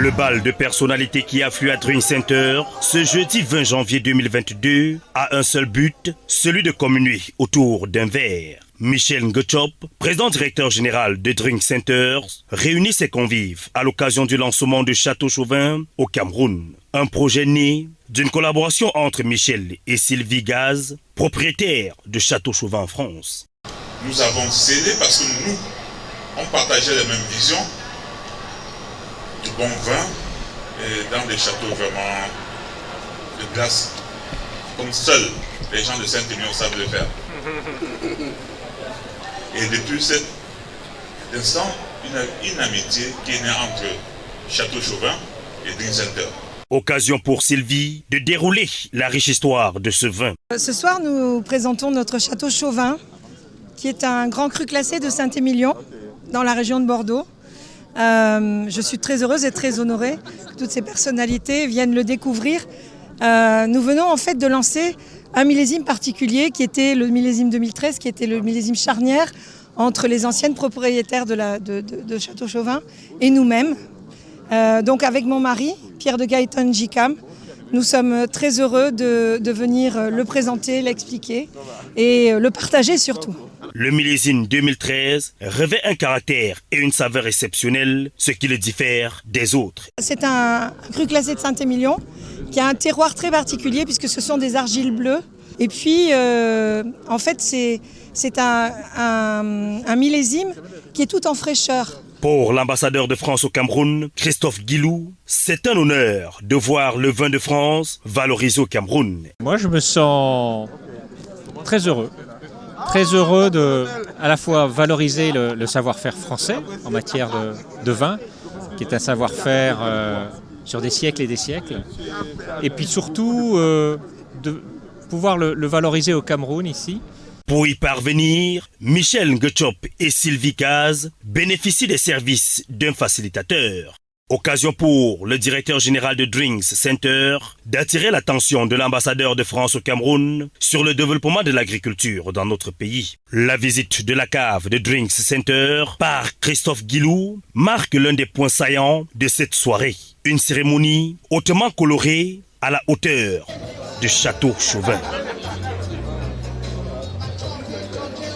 Le bal de personnalités qui afflue à Drink Center ce jeudi 20 janvier 2022 a un seul but, celui de communier autour d'un verre. Michel Ngotchop, président directeur général de Drink Center, réunit ses convives à l'occasion du lancement de Château Chauvin au Cameroun. Un projet né d'une collaboration entre Michel et Sylvie Gaz, propriétaires de Château Chauvin en France. Nous avons cédé parce que nous, on partageait les mêmes visions du bon vin et dans des châteaux vraiment de glace, comme seuls les gens de Saint-Émilion savent le faire. Et depuis cet instant, une amitié qui est née entre Château Chauvin et Drink Center. Occasion pour Sylvie de dérouler la riche histoire de ce vin. Ce soir, nous présentons notre Château Chauvin, qui est un grand cru classé de Saint-Émilion, dans la région de Bordeaux. Je suis très heureuse et très honorée que toutes ces personnalités viennent le découvrir. Nous venons en fait de lancer un millésime particulier qui était le millésime 2013, qui était le millésime charnière entre les anciennes propriétaires de Château Chauvin et nous-mêmes. Donc avec mon mari, Pierre de Gaëtan Jicam, nous sommes très heureux de venir le présenter, l'expliquer et le partager surtout. Le millésime 2013 revêt un caractère et une saveur exceptionnelle, ce qui le diffère des autres. C'est un cru classé de Saint-Émilion qui a un terroir très particulier puisque ce sont des argiles bleues. Et puis, en fait, c'est un millésime qui est tout en fraîcheur. Pour l'ambassadeur de France au Cameroun, Christophe Guilou, c'est un honneur de voir le vin de France valorisé au Cameroun. Moi, je me sens très heureux. Très heureux de à la fois valoriser le savoir-faire français en matière de vin, qui est un savoir-faire sur des siècles et des siècles, et puis surtout de pouvoir le valoriser au Cameroun ici. Pour y parvenir, Michel Ngotchop et Sylvie Gaz bénéficient des services d'un facilitateur. Occasion pour le directeur général de Drinks Center d'attirer l'attention de l'ambassadeur de France au Cameroun sur le développement de l'agriculture dans notre pays. La visite de la cave de Drinks Center par Christophe Guilou marque l'un des points saillants de cette soirée. Une cérémonie hautement colorée à la hauteur de Château Chauvin.